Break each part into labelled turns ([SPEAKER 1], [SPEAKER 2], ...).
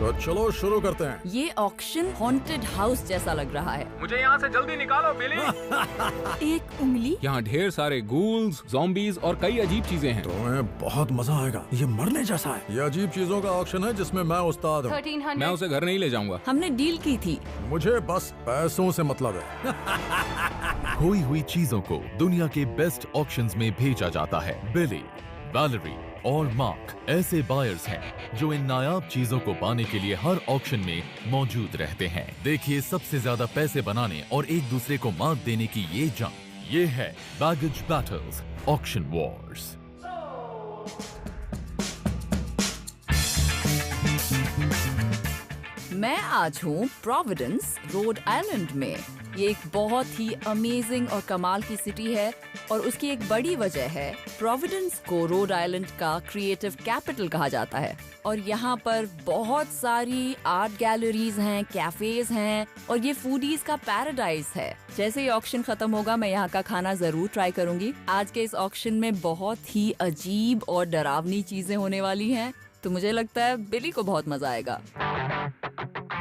[SPEAKER 1] तो चलो शुरू करते हैं।
[SPEAKER 2] ये ऑक्शन हॉन्टेड हाउस जैसा लग रहा है।
[SPEAKER 3] मुझे यहाँ से जल्दी निकालो बिली।
[SPEAKER 2] एक उंगली।
[SPEAKER 3] यहाँ ढेर सारे गूल्स, ज़ॉम्बीज और कई अजीब चीजें हैं।
[SPEAKER 1] तुम्हें बहुत मजा आएगा, ये मरने जैसा है। ये अजीब चीजों का ऑक्शन है जिसमें मैं उस्ताद हूँ।
[SPEAKER 2] 1300।
[SPEAKER 3] मैं उसे घर नहीं ले जाऊंगा।
[SPEAKER 2] हमने डील की थी।
[SPEAKER 1] मुझे बस पैसों से मतलब है।
[SPEAKER 4] खोई हुई चीजों को दुनिया के बेस्ट ऑक्शंस में भेजा जाता है। बिली, वैलेरी और मार्क ऐसे बायर्स हैं जो इन नायाब चीजों को पाने के लिए हर ऑक्शन में मौजूद रहते हैं। देखिए सबसे ज्यादा पैसे बनाने और एक दूसरे को मात देने की ये जंग। ये है बैगेज बैटल्स ऑक्शन वॉर्स।
[SPEAKER 2] मैं आज हूँ प्रोविडेंस, रोड आइलैंड में। ये एक बहुत ही अमेजिंग और कमाल की सिटी है और उसकी एक बड़ी वजह है प्रोविडेंस को रोड आइलैंड का क्रिएटिव कैपिटल कहा जाता है। और यहाँ पर बहुत सारी आर्ट गैलरीज हैं, कैफेज हैं और ये फूडीज का पैराडाइज है। जैसे ही ऑक्शन खत्म होगा मैं यहाँ का खाना जरूर ट्राई करूंगी। आज के इस ऑक्शन में बहुत ही अजीब और डरावनी चीजें होने वाली हैं, तो मुझे लगता है बिली को बहुत मजा आएगा।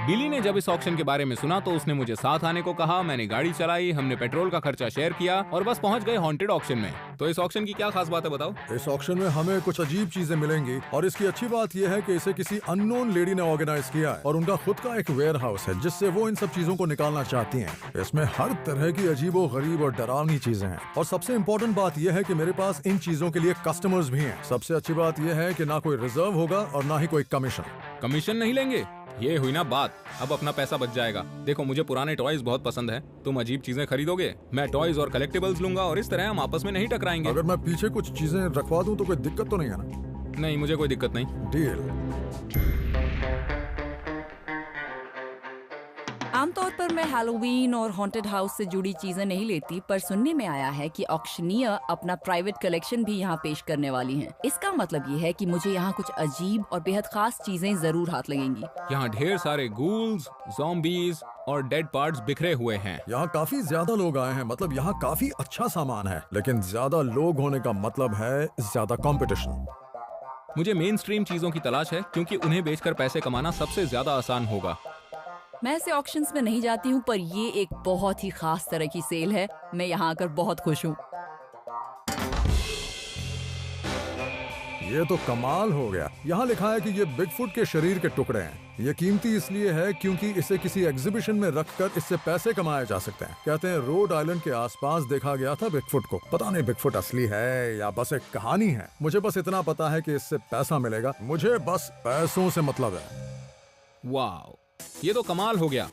[SPEAKER 3] बिली ने जब इस ऑक्शन के बारे में सुना तो उसने मुझे साथ आने को कहा। मैंने गाड़ी चलाई, हमने पेट्रोल का खर्चा शेयर किया और बस पहुंच गए हॉन्टेड ऑक्शन में। तो इस ऑक्शन की क्या खास बात है बताओ?
[SPEAKER 1] इस ऑक्शन में हमें कुछ अजीब चीजें मिलेंगी और इसकी अच्छी बात यह है कि इसे किसी अननोन लेडी ने ऑर्गेनाइज किया है और उनका खुद का एक वेयर हाउस है जिससे वो इन सब चीजों को निकालना चाहती हैं। इसमें हर तरह की अजीबो गरीब और डरावनी चीजें हैं और सबसे इम्पोर्टेंट बात यह है कि मेरे पास इन चीजों के लिए कस्टमर्स भी हैं। सबसे अच्छी बात यह है कि ना कोई रिजर्व होगा और ना ही कोई कमीशन।
[SPEAKER 3] कमीशन नहीं लेंगे? ये हुई ना बात, अब अपना पैसा बच जाएगा। देखो मुझे पुराने टॉयज बहुत पसंद है, तुम अजीब चीजें खरीदोगे, मैं टॉयज और कलेक्टिबल्स लूंगा और इस तरह हम आपस में नहीं टकराएंगे।
[SPEAKER 1] अगर मैं पीछे कुछ चीजें रखवा दूं तो कोई दिक्कत तो नहीं है ना?
[SPEAKER 3] नहीं, मुझे कोई दिक्कत नहीं।
[SPEAKER 1] डील।
[SPEAKER 2] आमतौर पर मैं हैलोवीन और हॉन्टेड हाउस से जुड़ी चीजें नहीं लेती, पर सुनने में आया है कि ऑक्शनियर अपना प्राइवेट कलेक्शन भी यहाँ पेश करने वाली हैं। इसका मतलब ये है कि मुझे यहाँ कुछ अजीब और बेहद खास चीजें जरूर हाथ लगेंगी।
[SPEAKER 3] यहाँ ढेर सारे गूल्स, ज़ॉम्बीज और डेड पार्ट्स बिखरे हुए हैं।
[SPEAKER 1] यहाँ काफी ज्यादा लोग आए हैं, मतलब यहाँ काफी अच्छा सामान है, लेकिन ज्यादा लोग होने का मतलब है ज्यादा कंपटीशन।
[SPEAKER 3] मुझे मेन स्ट्रीम चीजों की तलाश है क्योंकि उन्हें बेचकर पैसे कमाना सबसे ज्यादा आसान होगा।
[SPEAKER 2] मैं ऐसे ऑक्शंस में नहीं जाती हूँ, पर ये एक बहुत ही खास तरह की सेल है। मैं यहाँ आकर बहुत खुश हूँ।
[SPEAKER 1] ये तो कमाल हो गया। यहाँ लिखा है कि ये बिगफुट के शरीर के टुकड़े हैं। ये कीमती इसलिए है क्योंकि इसे किसी एग्जीबिशन में रखकर इससे पैसे कमाए जा सकते हैं। कहते हैं रोड आइलैंड के आसपास देखा गया था बिगफुट को। पता नहीं बिगफुट असली है या बस एक कहानी है। मुझे बस इतना पता है कि इससे पैसा मिलेगा। मुझे बस पैसों से मतलब है।
[SPEAKER 3] वाह, ये तो कमाल हो गया।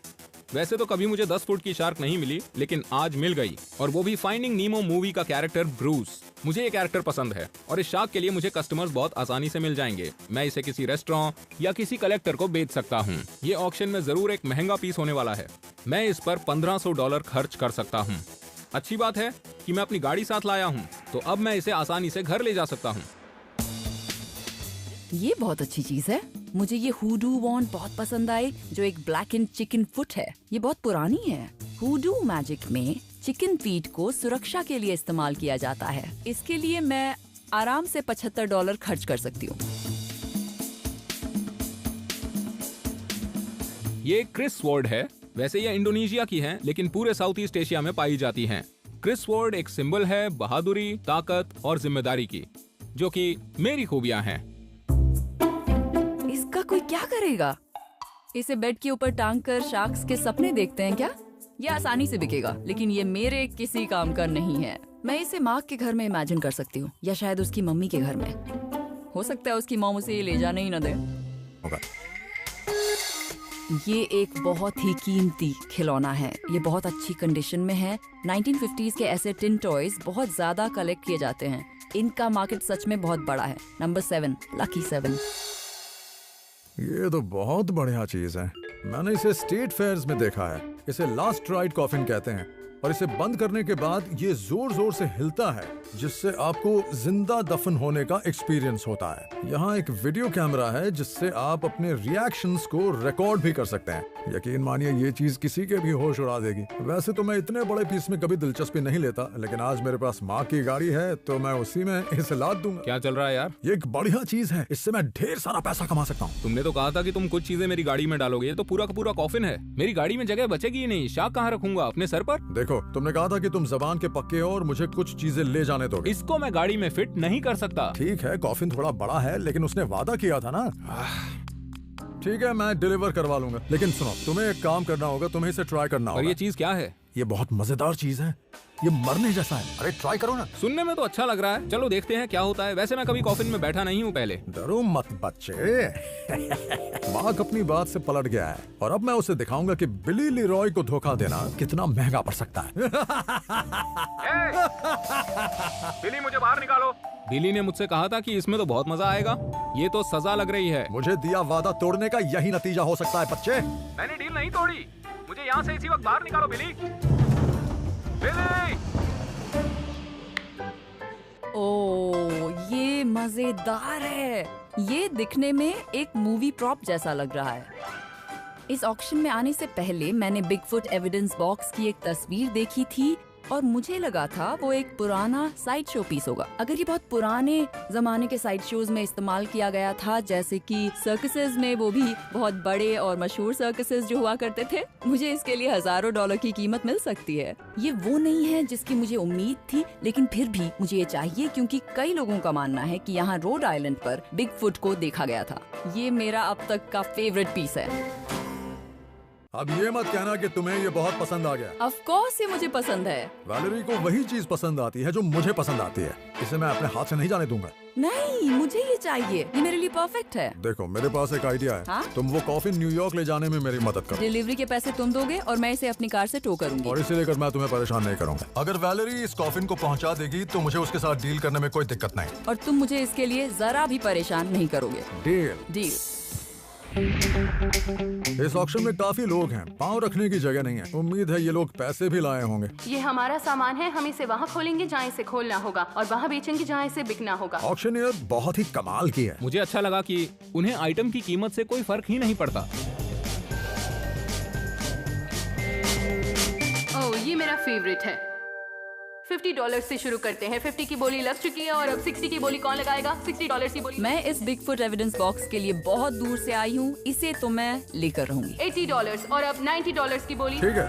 [SPEAKER 3] वैसे तो कभी मुझे 10 फुट की शार्क नहीं मिली, लेकिन आज मिल गई, और वो भी फाइंडिंग नीमो मूवी का कैरेक्टर ब्रूस। मुझे ये कैरेक्टर पसंद है और इस शार्क के लिए मुझे कस्टमर्स बहुत आसानी से मिल जाएंगे। मैं इसे किसी रेस्टोरेंट या किसी कलेक्टर को बेच सकता हूँ। ये ऑक्शन में जरूर एक महंगा पीस होने वाला है। मैं इस पर $1500 खर्च कर सकता हूँ। अच्छी बात है कि मैं अपनी गाड़ी साथ लाया हूँ, तो अब मैं इसे आसानी से घर ले जा सकता हूँ।
[SPEAKER 2] ये बहुत अच्छी चीज है। मुझे ये हुडू वॉन्ड बहुत पसंद आई, जो एक ब्लैक एंड चिकन फुट है। ये बहुत पुरानी है। हुडू मैजिक में चिकन फीट को सुरक्षा के लिए इस्तेमाल किया जाता है। इसके लिए मैं आराम से $75 खर्च कर सकती हूँ।
[SPEAKER 3] ये क्रिस स्वॉर्ड है। वैसे ये इंडोनेशिया की है, लेकिन पूरे साउथ ईस्ट एशिया में पाई जाती हैं। क्रिस स्वॉर्ड एक सिंबल है बहादुरी, ताकत और जिम्मेदारी की, जो कि मेरी खूबियां हैं।
[SPEAKER 2] इसका कोई क्या करेगा? इसे बेड के ऊपर टांग कर शार्क्स के सपने देखते हैं क्या? ये आसानी से बिकेगा, लेकिन ये मेरे किसी काम का नहीं है। मैं इसे मार्क के घर में इमेजिन कर सकती हूँ, या शायद उसकी मम्मी के घर में। हो सकता है उसकी मॉम उसे ये ले जाने ही न दे। ये एक बहुत ही कीमती खिलौना है। ये बहुत अच्छी कंडीशन में है। 1950s के ऐसे टिन टॉयज बहुत ज्यादा कलेक्ट किए जाते हैं। इनका मार्केट सच में बहुत बड़ा है। Number 7, lucky 7।
[SPEAKER 1] ये तो बहुत बढ़िया चीज है। मैंने इसे स्टेट फेयर्स में देखा है। इसे लास्ट राइड कॉफिन कहते हैं। और इसे बंद करने के बाद ये जोर जोर से हिलता है, जिससे आपको जिंदा दफन होने का एक्सपीरियंस होता है। यहाँ एक वीडियो कैमरा है जिससे आप अपने रिएक्शंस को रिकॉर्ड भी कर सकते हैं। यकीन मानिए ये चीज किसी के भी होश उड़ा देगी। वैसे तो मैं इतने बड़े पीस में कभी दिलचस्पी नहीं लेता, लेकिन आज मेरे पास माँ की गाड़ी है तो मैं उसी में इसे लाद दूंगा।
[SPEAKER 3] क्या चल रहा है यार?
[SPEAKER 1] ये एक बढ़िया चीज है, इससे मैं ढेर सारा पैसा कमा सकता हूँ।
[SPEAKER 3] तुमने तो कहा था कि तुम कुछ चीजें मेरी गाड़ी में डालोगे, ये तो पूरा का पूरा कॉफिन है। मेरी गाड़ी में जगह बचेगी ही नहीं। शार्क कहाँ रखूंगा? अपने सर पर?
[SPEAKER 1] देखो, तुमने कहा था कि तुम जबान के पक्के हो और मुझे कुछ चीजें ले जाने दोगे।
[SPEAKER 3] इसको मैं गाड़ी में फिट नहीं कर सकता।
[SPEAKER 1] ठीक है, कॉफिन थोड़ा बड़ा है, लेकिन उसने वादा किया था ना। ठीक है, मैं डिलीवर करवा लूंगा, लेकिन सुनो, तुम्हें एक काम करना होगा, तुम्हें इसे ट्राई करना
[SPEAKER 3] और
[SPEAKER 1] होगा।
[SPEAKER 3] ये चीज क्या है?
[SPEAKER 1] ये बहुत मजेदार चीज है, ये मरने जैसा है। अरे ट्राई करो ना।
[SPEAKER 3] सुनने में तो अच्छा लग रहा है, चलो देखते हैं क्या होता है। वैसे मैं कभी कॉफिन में बैठा नहीं हूँ पहले।
[SPEAKER 1] डरो मत बच्चे। मार्क अपनी बात से पलट गया है और अब मैं उसे दिखाऊंगा कि बिली लीरॉय को धोखा देना कितना महंगा पड़ सकता है।
[SPEAKER 3] बिली, मुझे बाहर निकालो। बिली ने मुझसे कहा था कि इसमें तो बहुत मजा आएगा। ये तो सजा लग रही है।
[SPEAKER 1] मुझे दिया वादा तोड़ने का यही नतीजा हो सकता है बच्चे।
[SPEAKER 3] मैंने डील नहीं तोड़ी। मुझे यहाँ से इसी वक्त बाहर निकालो बिली। बिली!
[SPEAKER 2] ओह, ये मजेदार है। ये दिखने में एक मूवी प्रॉप जैसा लग रहा है। इस ऑक्शन में आने से पहले मैंने बिगफुट एविडेंस बॉक्स की एक तस्वीर देखी थी और मुझे लगा था वो एक पुराना साइड शो पीस होगा। अगर ये बहुत पुराने जमाने के साइड शोज में इस्तेमाल किया गया था, जैसे कि सर्कसेस में, वो भी बहुत बड़े और मशहूर सर्कसेस जो हुआ करते थे, मुझे इसके लिए हजारों डॉलर की कीमत मिल सकती है। ये वो नहीं है जिसकी मुझे उम्मीद थी, लेकिन फिर भी मुझे ये चाहिए क्योंकि कई लोगों का मानना है कि यहाँ रोड आइलैंड पर बिगफुट को देखा गया था। ये मेरा अब तक का फेवरेट पीस है।
[SPEAKER 1] अब ये मत कहना कि तुम्हें ये बहुत पसंद आ गया।
[SPEAKER 2] ऑफ कोर्स ये मुझे पसंद है।
[SPEAKER 1] वैलेरी को वही चीज पसंद आती है जो मुझे पसंद आती है। इसे मैं अपने हाथ से नहीं जाने दूंगा।
[SPEAKER 2] नहीं, मुझे ये चाहिए। ये मेरे लिए परफेक्ट है।
[SPEAKER 1] देखो, मेरे पास एक आइडिया है।
[SPEAKER 2] हाँ?
[SPEAKER 1] तुम वो कॉफिन न्यूयॉर्क ले जाने में मेरी मदद करो।
[SPEAKER 2] डिलीवरी के पैसे तुम दोगे और मैं इसे अपनी कार से टो करूंगी।
[SPEAKER 1] और इसे लेकर मैं तुम्हें परेशान नहीं करूंगा। अगर वैलेरी इस कॉफिन को पहुंचा देगी तो मुझे उसके साथ डील करने में कोई दिक्कत नहीं।
[SPEAKER 2] और तुम मुझे इसके लिए जरा भी परेशान नहीं करोगे। डील।
[SPEAKER 1] इस ऑक्शन में काफी लोग हैं, पाँव रखने की जगह नहीं है। उम्मीद है ये लोग पैसे भी लाए होंगे।
[SPEAKER 5] ये हमारा सामान है, हम इसे वहाँ खोलेंगे जहाँ इसे खोलना होगा और वहाँ बेचेंगे जहाँ इसे बिकना होगा।
[SPEAKER 1] ऑक्शनियर बहुत ही कमाल की है।
[SPEAKER 3] मुझे अच्छा लगा कि उन्हें आइटम की कीमत से कोई फर्क ही नहीं पड़ता।
[SPEAKER 5] ओह, ये मेरा फेवरेट है। $50 से शुरू करते हैं। 50 की बोली लग चुकी है और अब 60 की बोली कौन लगाएगा? $60 की बोली।
[SPEAKER 2] मैं इस बिगफुट एविडेंस बॉक्स के लिए बहुत दूर से आई हूँ, इसे तो मैं लेकर रहूंगी।
[SPEAKER 5] $80 और अब $90 की बोली।
[SPEAKER 1] ठीक है,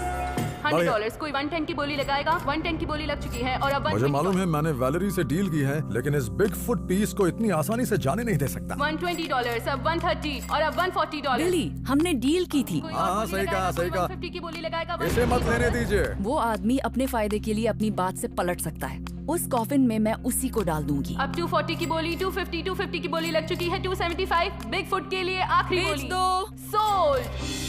[SPEAKER 5] $100। कोई 110 की बोली लगाएगा? 110 की बोली लग चुकी है और अब
[SPEAKER 1] मुझे मालूम है मैंने वैलेरी से डील की है, लेकिन इस बिगफुट पीस को इतनी आसानी से जाने नहीं दे सकता।
[SPEAKER 5] $120, अब $130 और अब $140।
[SPEAKER 2] बिली, हमने डील की थी।
[SPEAKER 5] कोई
[SPEAKER 1] हाँ,
[SPEAKER 5] और बोली
[SPEAKER 1] सही कहा,
[SPEAKER 5] लगाएगा?
[SPEAKER 1] सही
[SPEAKER 5] कोई
[SPEAKER 1] कहा।
[SPEAKER 5] 150 की बोली लगाएगा?
[SPEAKER 1] इसे मत
[SPEAKER 5] 150
[SPEAKER 1] लेने दीजिए।
[SPEAKER 2] वो आदमी अपने फायदे के लिए अपनी बात से पलट सकता है। उस कॉफिन में मैं उसी को डाल दूंगी।
[SPEAKER 5] अब 240 की बोली, 250 की बोली लग चुकी है। 275 बिगफुट के लिए आखिरी
[SPEAKER 2] बेच
[SPEAKER 5] बोली।
[SPEAKER 2] दो।
[SPEAKER 5] सोल्ड।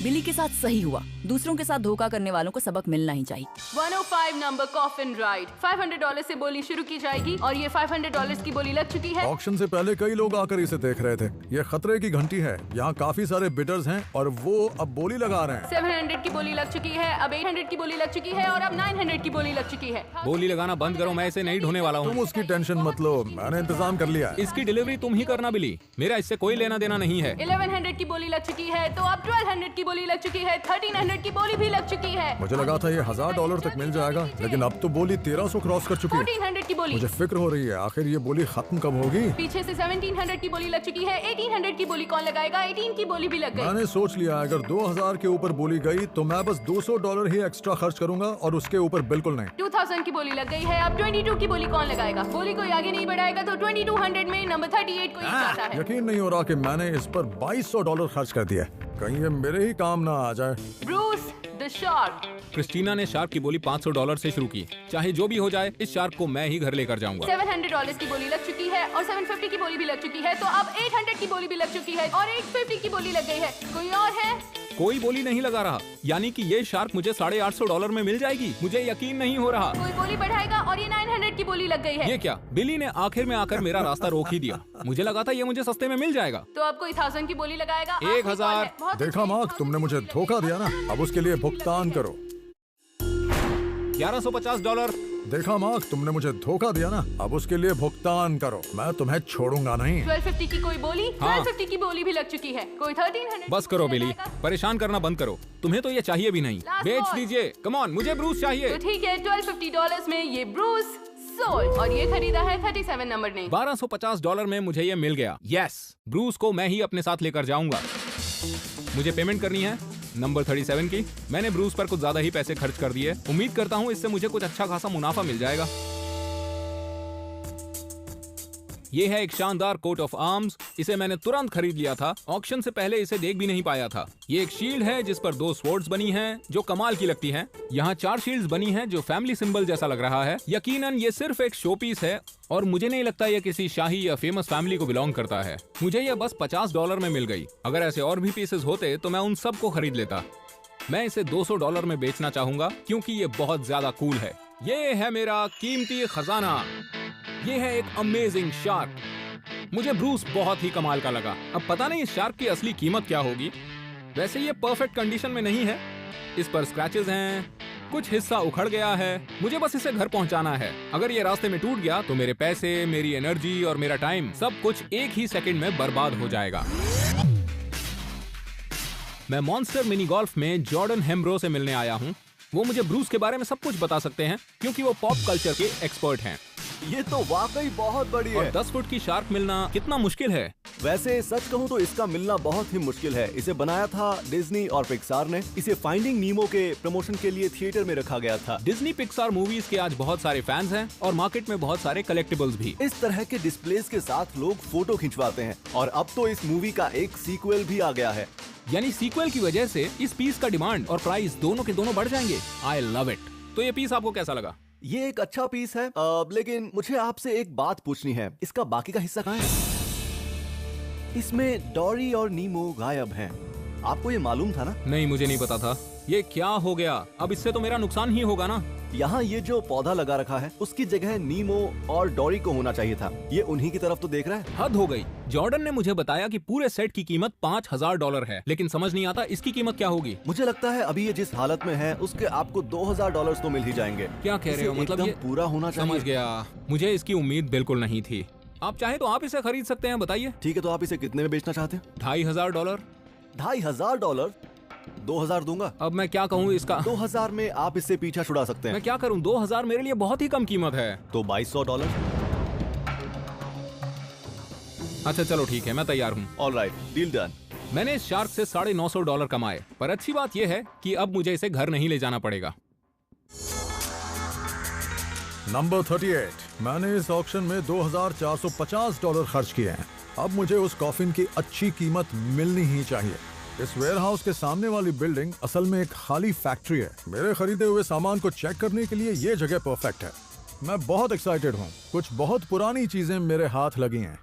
[SPEAKER 2] बिली के साथ सही हुआ। दूसरों के साथ धोखा करने वालों को सबक मिलना ही चाहिए।
[SPEAKER 5] 105 नंबर कॉफिन राइड। $500 से बोली शुरू की जाएगी और ये $500 की बोली लग चुकी है।
[SPEAKER 1] ऑक्शन से पहले कई लोग आकर इसे देख रहे थे। ये खतरे की घंटी है। यहाँ काफी सारे बिडर्स हैं और वो अब बोली लगा रहे हैं।
[SPEAKER 5] 700 की बोली लग चुकी है, अब 800 की बोली लग चुकी है और अब 900 की बोली लग चुकी है।
[SPEAKER 3] बोली लगाना बंद करो, मैं इसे नहीं ढोने वाला
[SPEAKER 1] तुम
[SPEAKER 3] हूँ।
[SPEAKER 1] उसकी टेंशन मत लो, मैंने इंतजाम कर लिया है।
[SPEAKER 3] इसकी डिलीवरी तुम ही करना बिली, मेरा इससे कोई लेना देना नहीं है।
[SPEAKER 5] 1100 की बोली लग चुकी है, तो अब 1200 की बोली लग चुकी है। 1300 की बोली भी लग चुकी है।
[SPEAKER 1] मुझे लगा था ये $1000 तक मिल जाएगा, लेकिन अब तो बोली 1300 क्रॉस कर चुकी है।
[SPEAKER 5] 1400 की बोली।
[SPEAKER 1] मुझे फिक्र हो रही है, आखिर ये बोली खत्म कब होगी।
[SPEAKER 5] पीछे से 1700 की बोली लग चुकी है। 1800 की बोली कौन लगाएगा? 18 की बोली भी लग गई।
[SPEAKER 1] मैंने सोच लिया अगर 2000 के ऊपर बोली गई तो मैं बस $200 ही एक्स्ट्रा खर्च करूंगा और उसके ऊपर बिल्कुल नहीं।
[SPEAKER 5] 2000 की बोली लग गई है। अब 22 की बोली कौन लगाएगा? बोली कोई आगे नहीं बढ़ाएगा तो 2200 में नंबर 38 को ही जाता है।
[SPEAKER 1] यकीन नहीं हो रहा कि मैंने इस पर $2200 खर्च कर दिया। कहीं ये मेरे ही काम ना आ जाए।
[SPEAKER 5] Bruce the shark.
[SPEAKER 3] क्रिस्टीना ने शार्क की बोली $500 से शुरू की। चाहे जो भी हो जाए, इस शार्क को मैं ही घर लेकर जाऊंगा।
[SPEAKER 5] $700 की बोली लग चुकी है और 750 की बोली भी लग चुकी है, तो अब 800 की बोली भी लग चुकी है और 850 की बोली लग गई है। कोई और है?
[SPEAKER 3] कोई बोली नहीं लगा रहा, यानी कि ये शार्क मुझे $850 में मिल जाएगी। मुझे यकीन नहीं हो रहा।
[SPEAKER 5] कोई बोली बढ़ाएगा और ये 900 की बोली लग गई है।
[SPEAKER 3] ये क्या? बिली ने आखिर में आकर मेरा रास्ता रोक ही दिया। मुझे लगा था ये मुझे सस्ते में मिल जाएगा।
[SPEAKER 5] तो अब कोई 1000 की बोली लगाएगा?
[SPEAKER 3] 1000।
[SPEAKER 5] बहुत
[SPEAKER 1] देखा
[SPEAKER 5] अच्छी।
[SPEAKER 1] मार्क, तुमने मुझे धोखा दिया ना, अब उसके लिए भुगतान करो।
[SPEAKER 3] $1150।
[SPEAKER 1] देखा मार्क, तुमने मुझे धोखा दिया ना, अब उसके लिए भुगतान करो, मैं तुम्हें छोड़ूंगा नहीं।
[SPEAKER 5] 1250 की कोई बोली?
[SPEAKER 3] हाँ।
[SPEAKER 5] 1250 की बोली भी लग चुकी है। कोई 1300?
[SPEAKER 3] बस करो बिली, परेशान करना बंद करो। तुम्हें तो ये चाहिए भी नहीं,
[SPEAKER 5] Last
[SPEAKER 3] बेच
[SPEAKER 5] call.
[SPEAKER 3] दीजिए। कम ऑन, मुझे ब्रूस चाहिए।
[SPEAKER 5] तो ठीक है, $1250 में ये ब्रूस सोल्ड, और ये खरीदा है 37 नंबर ने।
[SPEAKER 3] $1250 में मुझे ये मिल गया। यस, ब्रूस को मैं ही अपने साथ लेकर जाऊंगा। मुझे पेमेंट करनी है नंबर 37 की। मैंने ब्रूस पर कुछ ज्यादा ही पैसे खर्च कर दिए। उम्मीद करता हूँ इससे मुझे कुछ अच्छा खासा मुनाफा मिल जाएगा। ये है एक शानदार कोट ऑफ आर्म्स। इसे मैंने तुरंत खरीद लिया था, ऑक्शन से पहले इसे देख भी नहीं पाया था। ये एक शील्ड है जिस पर 2 स्वॉर्ड्स बनी हैं जो कमाल की लगती हैं। यहाँ 4 शील्ड्स बनी हैं जो फैमिली सिंबल जैसा लग रहा है। यकीनन ये सिर्फ एक शो पीस है और मुझे नहीं लगता ये किसी शाही या फेमस फैमिली को बिलोंग करता है। मुझे यह बस $50 में मिल गई। अगर ऐसे और भी पीसेस होते तो मैं उन सब को खरीद लेता। मैं इसे $200 में बेचना चाहूंगा क्योंकि ये बहुत ज्यादा कूल है। ये है मेरा कीमती खजाना। ये है एक अमेजिंग शार्क। मुझे ब्रूस बहुत ही कमाल का लगा। अब पता नहीं इस शार्क की असली कीमत क्या होगी। वैसे ये परफेक्ट कंडीशन में नहीं है, इस पर स्क्रैचेस हैं, कुछ हिस्सा उखड़ गया है। मुझे बस इसे घर पहुंचाना है। अगर ये रास्ते में टूट गया तो मेरे पैसे, मेरी एनर्जी और मेरा टाइम सब कुछ एक ही सेकंड में बर्बाद हो जाएगा। मैं मॉन्स्टर मिनी गोल्फ में जॉर्डन हेम्ब्रो से मिलने आया हूँ। वो मुझे ब्रूस के बारे में सब कुछ बता सकते हैं क्योंकि वो पॉप कल्चर के एक्सपर्ट हैं।
[SPEAKER 6] ये तो वाकई बहुत बड़ी
[SPEAKER 3] और
[SPEAKER 6] है।
[SPEAKER 3] 10 फुट की शार्क मिलना कितना मुश्किल है।
[SPEAKER 6] वैसे सच कहूँ तो इसका मिलना बहुत ही मुश्किल है। इसे बनाया था डिज्नी और पिक्सार ने। इसे फाइंडिंग नीमो के प्रमोशन के लिए थिएटर में रखा गया था।
[SPEAKER 3] डिज्नी पिक्सार मूवीज के आज बहुत सारे फैंस हैं और मार्केट में बहुत सारे कलेक्टिबल्स भी।
[SPEAKER 6] इस तरह के डिस्प्लेस के साथ लोग फोटो खिंचवाते हैं और अब तो इस मूवी का एक सीक्वल भी आ गया है।
[SPEAKER 3] यानी सीक्वल की वजह से इस पीस का डिमांड और प्राइस दोनों के दोनों बढ़ जाएंगे। I love it. तो ये पीस आपको कैसा लगा?
[SPEAKER 6] ये एक अच्छा पीस है, लेकिन मुझे आपसे एक बात पूछनी है। इसका बाकी का हिस्सा कहाँ है? इसमें डोरी और नीमो गायब हैं। आपको ये मालूम था ना?
[SPEAKER 3] नहीं, मुझे नहीं पता था। ये क्या हो गया? अब इससे तो मेरा नुकसान ही होगा ना।
[SPEAKER 6] यहाँ ये जो पौधा लगा रखा है उसकी जगह नीमो और डोरी को होना चाहिए था। ये उन्हीं की तरफ तो देख रहा है।
[SPEAKER 3] हद हो गई। जॉर्डन ने मुझे बताया कि पूरे सेट की कीमत $5000 है, लेकिन समझ नहीं आता इसकी कीमत क्या होगी।
[SPEAKER 6] मुझे लगता है अभी ये जिस हालत में है उसके आपको $2000 तो मिल ही जाएंगे।
[SPEAKER 3] क्या कह रहे हो?
[SPEAKER 6] इसे
[SPEAKER 3] मतलब
[SPEAKER 6] एकदम
[SPEAKER 3] ये
[SPEAKER 6] पूरा होना चाहिए।
[SPEAKER 3] समझ गया। मुझे इसकी उम्मीद बिल्कुल नहीं थी। आप चाहे तो आप इसे खरीद सकते हैं, बताइए।
[SPEAKER 6] ठीक है, तो आप इसे कितने में बेचना चाहते हैं?
[SPEAKER 3] $2500।
[SPEAKER 6] $2500? 2000 दूंगा।
[SPEAKER 3] अब मैं क्या कहूँ इसका?
[SPEAKER 6] 2000 में आप इससे पीछा छुड़ा सकते हैं।
[SPEAKER 3] मैं क्या करूँ? 2000 मेरे लिए बहुत ही कम कीमत है।
[SPEAKER 6] तो $2200।
[SPEAKER 3] अच्छा चलो ठीक है, मैं तैयार हूँ।
[SPEAKER 6] Alright, deal done.
[SPEAKER 3] मैंने इस शार्क से $950 कमाए, पर अच्छी बात यह है कि अब मुझे इसे घर नहीं ले जाना पड़ेगा।
[SPEAKER 1] नंबर 38। मैंने इस ऑक्शन में $2450 खर्च किए हैं। अब मुझे उस कॉफिन की अच्छी कीमत मिलनी ही चाहिए। इस वेयरहाउस के सामने वाली बिल्डिंग असल में एक खाली फैक्ट्री है। मेरे खरीदे हुए सामान को चेक करने के लिए ये जगह परफेक्ट है। मैं बहुत एक्साइटेड हूँ। कुछ बहुत पुरानी चीजें मेरे हाथ लगी हैं।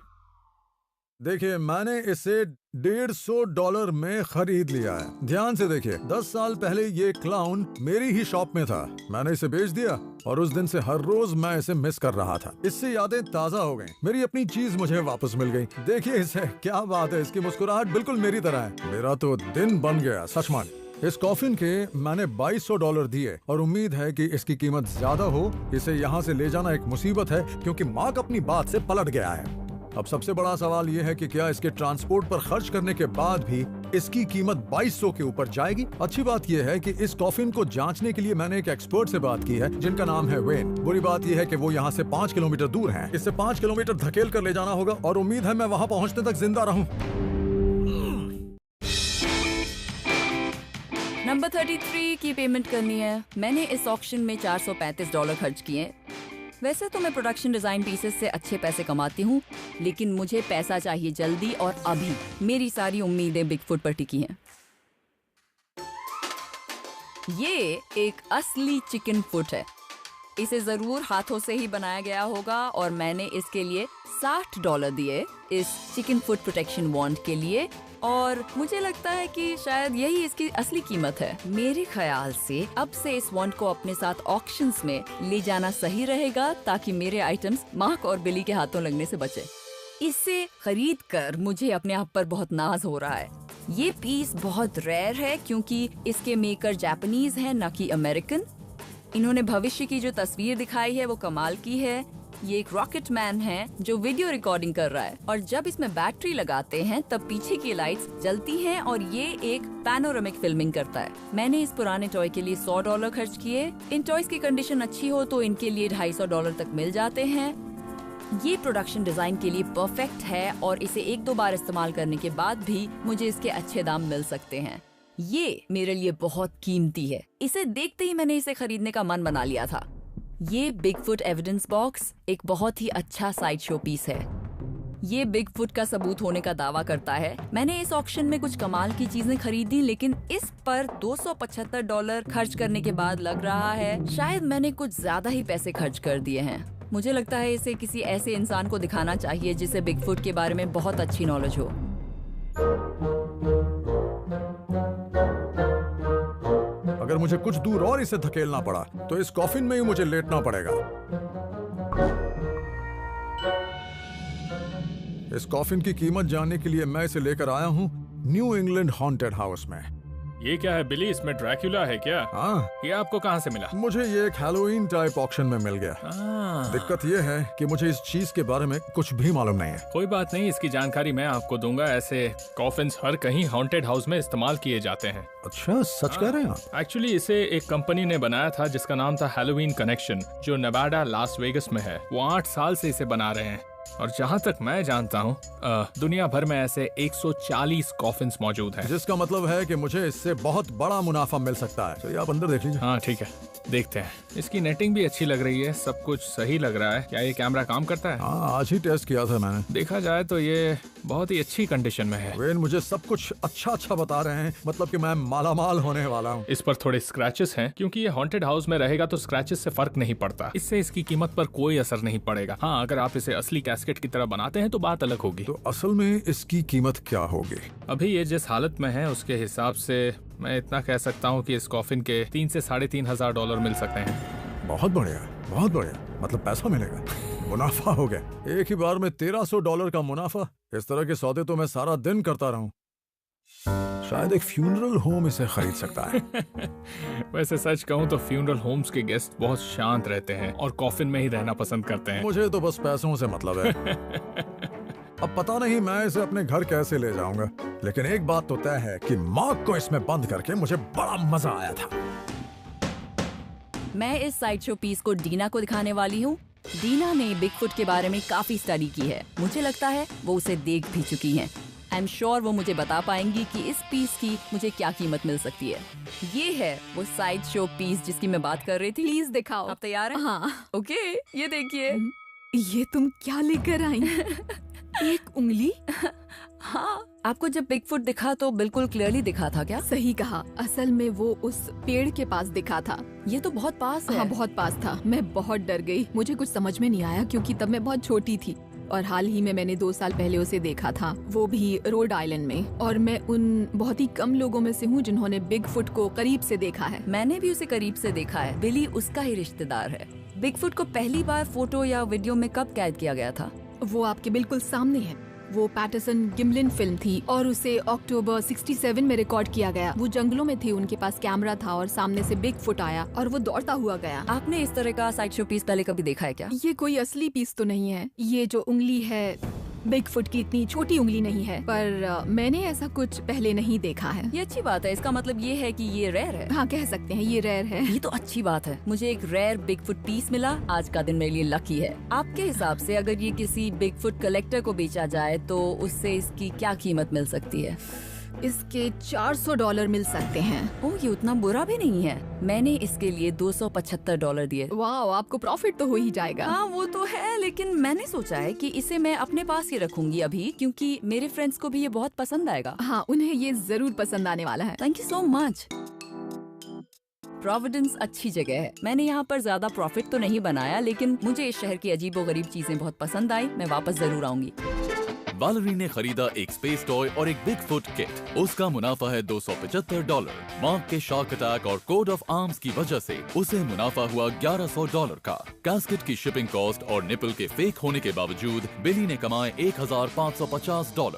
[SPEAKER 1] देखिए, मैंने इसे $150 में खरीद लिया है। ध्यान से देखिए, 10 साल पहले ये क्लाउन मेरी ही शॉप में था। मैंने इसे बेच दिया और उस दिन से हर रोज मैं इसे मिस कर रहा था। इससे यादें ताजा हो गईं। मेरी अपनी चीज मुझे वापस मिल गई। देखिए इसे, क्या बात है। इसकी मुस्कुराहट बिल्कुल मेरी तरह है। मेरा तो दिन बन गया, सच मान। इस कॉफिन के मैंने $2200 दिए और उम्मीद है कि इसकी कीमत ज्यादा हो। इसे यहाँ से ले जाना एक मुसीबत है क्योंकि मार्क अपनी बात से पलट गया है। अब सबसे बड़ा सवाल यह है कि क्या इसके ट्रांसपोर्ट पर खर्च करने के बाद भी इसकी कीमत 2200 के ऊपर जाएगी। अच्छी बात यह है कि इस कॉफिन को जांचने के लिए मैंने एक एक्सपर्ट से बात की है जिनका नाम है वेन। बुरी बात यह है कि वो यहाँ से 5 किलोमीटर दूर हैं। इससे 5 किलोमीटर धकेल कर ले जाना होगा और उम्मीद है मैं वहाँ पहुँचने तक जिंदा रहूँ।
[SPEAKER 2] नंबर 33 की पेमेंट करनी है। मैंने इस ऑक्शन में $435 खर्च किए। वैसे तो मैं प्रोडक्शन डिजाइन पीसेस से अच्छे पैसे कमाती हूँ, लेकिन मुझे पैसा चाहिए जल्दी और अभी। मेरी सारी उम्मीदें बिगफुट पर टिकी हैं। ये एक असली चिकन फुट है। इसे जरूर हाथों से ही बनाया गया होगा और मैंने इसके लिए $60 दिए इस चिकन फुट प्रोटेक्शन वॉन्ड के लिए, और मुझे लगता है कि शायद यही इसकी असली कीमत है। मेरे ख्याल से अब से इस वॉन्ड को अपने साथ ऑक्शंस में ले जाना सही रहेगा ताकि मेरे आइटम्स मार्क और बिली के हाथों लगने से बचे। इसे खरीद कर मुझे अपने आप पर बहुत नाज हो रहा है। ये पीस बहुत रेयर है क्योंकि इसके मेकर जापानीज हैं, न कि अमेरिकन। इन्होंने भविष्य की जो तस्वीर दिखाई है वो कमाल की है। ये एक रॉकेट मैन है जो वीडियो रिकॉर्डिंग कर रहा है और जब इसमें बैटरी लगाते हैं तब पीछे की लाइट्स जलती हैं और ये एक पैनोरामिक फिल्मिंग करता है। मैंने इस पुराने टॉय के लिए $100 खर्च किए। इन टॉयज की कंडीशन अच्छी हो तो इनके लिए $250 तक मिल जाते हैं। ये प्रोडक्शन डिजाइन के लिए परफेक्ट है और इसे 1-2 बार इस्तेमाल करने के बाद भी मुझे इसके अच्छे दाम मिल सकते हैं। ये मेरे लिए बहुत कीमती है। इसे देखते ही मैंने इसे खरीदने का मन बना लिया था। ये बिगफुट एविडेंस बॉक्स एक बहुत ही अच्छा साइड शो पीस है। ये बिगफुट का सबूत होने का दावा करता है। मैंने इस ऑक्शन में कुछ कमाल की चीजें खरीदी लेकिन इस पर $275 खर्च करने के बाद लग रहा है शायद मैंने कुछ ज्यादा ही पैसे खर्च कर दिए हैं। मुझे लगता है इसे किसी ऐसे इंसान को दिखाना चाहिए जिसे बिगफुट के बारे में बहुत अच्छी नॉलेज हो।
[SPEAKER 1] अगर मुझे कुछ दूर और इसे धकेलना पड़ा तो इस कॉफिन में ही मुझे लेटना पड़ेगा। इस कॉफिन की कीमत जानने के लिए मैं इसे लेकर आया हूँ न्यू इंग्लैंड हॉन्टेड हाउस में।
[SPEAKER 7] ये क्या है बिली, इसमें ड्रैक्युला है क्या?
[SPEAKER 1] हाँ,
[SPEAKER 7] ये आपको कहाँ से मिला?
[SPEAKER 1] मुझे ये एक हैलोवीन टाइप ऑक्शन में मिल गया। दिक्कत ये है कि मुझे इस चीज के बारे में कुछ भी मालूम नहीं है।
[SPEAKER 7] कोई बात नहीं, इसकी जानकारी मैं आपको दूंगा। ऐसे कॉफिन्स हर कहीं हॉन्टेड हाउस में इस्तेमाल किए जाते हैं।
[SPEAKER 1] अच्छा, सच कह रहे हैं आप?
[SPEAKER 7] एक्चुअली इसे एक कंपनी ने बनाया था जिसका नाम था हैलोवीन कनेक्शन, जो नेवाडा लास वेगस में है। वो 8 साल से इसे बना रहे हैं और जहाँ तक मैं जानता हूँ दुनिया भर में ऐसे 140 कॉफिन्स मौजूद हैं।
[SPEAKER 1] जिसका मतलब है कि मुझे इससे बहुत बड़ा मुनाफा मिल सकता है। चलिए आप अंदर देख लीजिए।
[SPEAKER 7] हाँ ठीक है, देखते हैं। इसकी नेटिंग भी अच्छी लग रही है, सब कुछ सही लग रहा है। क्या ये कैमरा काम करता है?
[SPEAKER 1] हाँ, आज ही टेस्ट किया था मैंने।
[SPEAKER 7] देखा जाए तो ये बहुत ही अच्छी कंडीशन में है।
[SPEAKER 1] वेन मुझे सब कुछ अच्छा बता रहे हैं, मतलब कि मैं मालामाल होने वाला हूँ।
[SPEAKER 7] इस पर थोड़े स्क्रैचेस हैं क्योंकि ये हॉन्टेड हाउस में रहेगा तो स्क्रैचेस से फर्क नहीं पड़ता। इससे इसकी कीमत पर कोई असर नहीं पड़ेगा। हाँ, अगर आप इसे असली कैस्केट की तरह बनाते हैं तो बात अलग होगी।
[SPEAKER 1] तो असल में इसकी कीमत क्या होगी?
[SPEAKER 7] अभी ये जिस हालत में है उसके हिसाब से मैं इतना कह सकता हूँ कि इस कॉफिन के $3,000 से $3,500 मिल सकते हैं।
[SPEAKER 1] बहुत बढ़िया, बहुत बढ़िया। मतलब पैसा मिलेगा, मुनाफा हो गया। एक ही बार में $1,300 का मुनाफा। इस तरह के सौदे तो मैं सारा दिन करता रहूं। शायद एक फ्यूनरल होम इसे खरीद सकता है।
[SPEAKER 7] वैसे सच कहूँ तो फ्यूनरल होम्स के गेस्ट बहुत शांत रहते हैं और कॉफिन में ही रहना पसंद करते हैं।
[SPEAKER 1] मुझे तो बस पैसों से मतलब है। अब पता नहीं मैं इसे अपने घर कैसे ले जाऊंगा, लेकिन एक बात तो तय है कि मार्क को इसमें बंद करके मुझे बड़ा मजा आया था।
[SPEAKER 2] मैं इस साइड शो पीस को डीना को दिखाने वाली हूँ। डीना ने बिगफुट के बारे में काफी स्टडी की है। मुझे लगता है वो उसे देख भी चुकी हैं। आई एम श्योर वो मुझे बता पाएंगी कि इस पीस की मुझे क्या कीमत मिल सकती है। ये है वो साइड शो पीस जिसकी मैं बात कर रही थी।
[SPEAKER 5] प्लीज दिखाओ।
[SPEAKER 2] आप तैयार हैं?
[SPEAKER 5] हाँ।
[SPEAKER 2] ओके, ये देखिए।
[SPEAKER 5] ये तुम क्या लेकर आई? एक उंगली?
[SPEAKER 2] हाँ, आपको जब बिगफुट दिखा तो बिल्कुल क्लियरली दिखा था क्या?
[SPEAKER 5] सही कहा। असल में वो उस पेड़ के पास दिखा था।
[SPEAKER 2] ये तो बहुत पास है।
[SPEAKER 5] हाँ, बहुत पास था। मैं बहुत डर गई। मुझे कुछ समझ में नहीं आया क्योंकि तब मैं बहुत छोटी थी और हाल ही में मैंने 2 साल पहले उसे देखा था, वो भी रोड आइलैंड में। और मैं उन बहुत ही कम लोगों में से हूँ जिन्होंने बिगफुट को करीब से देखा है।
[SPEAKER 2] मैंने भी उसे करीब से देखा है। बिली उसका ही रिश्तेदार है। बिगफुट को पहली बार फोटो या वीडियो में कब कैद किया गया था?
[SPEAKER 5] वो आपके बिल्कुल सामने है। वो पैटरसन गिम्लिन फिल्म थी और उसे अक्टूबर 67 में रिकॉर्ड किया गया। वो जंगलों में थे, उनके पास कैमरा था और सामने से बिगफुट आया और वो दौड़ता हुआ गया।
[SPEAKER 2] आपने इस तरह का साइड शो पीस पहले कभी देखा है क्या?
[SPEAKER 5] ये कोई असली पीस तो नहीं है। ये जो उंगली है बिगफुट की इतनी छोटी उंगली नहीं है, पर मैंने ऐसा कुछ पहले नहीं देखा है।
[SPEAKER 2] ये अच्छी बात है। इसका मतलब ये है कि ये रेयर है।
[SPEAKER 5] हाँ, कह सकते हैं ये रेयर है।
[SPEAKER 2] ये तो अच्छी बात है। मुझे एक रेयर बिगफुट पीस मिला। आज का दिन मेरे लिए लकी है। आपके हिसाब से अगर ये किसी बिगफुट कलेक्टर को बेचा जाए तो उससे इसकी क्या कीमत मिल सकती है?
[SPEAKER 5] इसके $400 मिल सकते हैं।
[SPEAKER 2] ओह, ये उतना बुरा भी नहीं है। मैंने इसके लिए $275 दिए।
[SPEAKER 5] वाह, आपको प्रॉफिट तो हो ही जाएगा।
[SPEAKER 2] हाँ, वो तो है, लेकिन मैंने सोचा है कि इसे मैं अपने पास ही रखूंगी अभी, क्योंकि मेरे फ्रेंड्स को भी ये बहुत पसंद आएगा।
[SPEAKER 5] हाँ, उन्हें ये जरूर पसंद आने वाला है।
[SPEAKER 2] Thank you so much. Providence अच्छी जगह है। मैंने यहाँ पर ज्यादा प्रॉफिट तो नहीं बनाया, लेकिन मुझे इस शहर की अजीबोगरीब चीजें बहुत पसंद आई। मैं वापस जरूर आऊंगी।
[SPEAKER 4] वैलेरी ने खरीदा एक स्पेस टॉय और एक बिगफुट किट। उसका मुनाफा है $275। मार्क के शार्क अटैक और कोड ऑफ आर्म्स की वजह से उसे मुनाफा हुआ $1,100 का। कैस्केट की शिपिंग कॉस्ट और निपल के फेक होने के बावजूद बिली ने कमाए $1,550।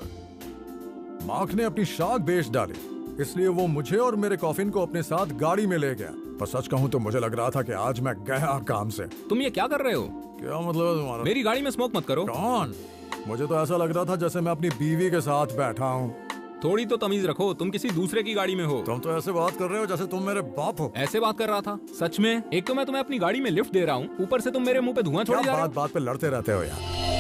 [SPEAKER 1] मार्क ने अपनी शार्क बेच डाली। इसलिए वो मुझे और मेरे कॉफिन को अपने साथ गाड़ी में ले गया। पर सच कहूँ तो मुझे लग रहा था कि आज मैं गया काम से।
[SPEAKER 3] तुम ये क्या कर रहे हो?
[SPEAKER 1] क्या मतलब है तुम्हारा?
[SPEAKER 3] मेरी गाड़ी में स्मोक मत करो।
[SPEAKER 1] कौन? मुझे तो ऐसा लग रहा था जैसे मैं अपनी बीवी के साथ बैठा हूँ।
[SPEAKER 3] थोड़ी तो तमीज रखो, तुम किसी दूसरे की गाड़ी में हो।
[SPEAKER 1] तुम तो ऐसे बात कर रहे हो जैसे तुम मेरे बाप हो।
[SPEAKER 3] ऐसे बात कर रहा था सच में? एक तो मैं तुम्हें अपनी गाड़ी में लिफ्ट दे रहा हूँ, ऊपर से तुम मेरे मुंह पे धुआं छोड़
[SPEAKER 1] क्या
[SPEAKER 3] जा रहे हो।
[SPEAKER 1] बात बात पे लड़ते रहते हो यार।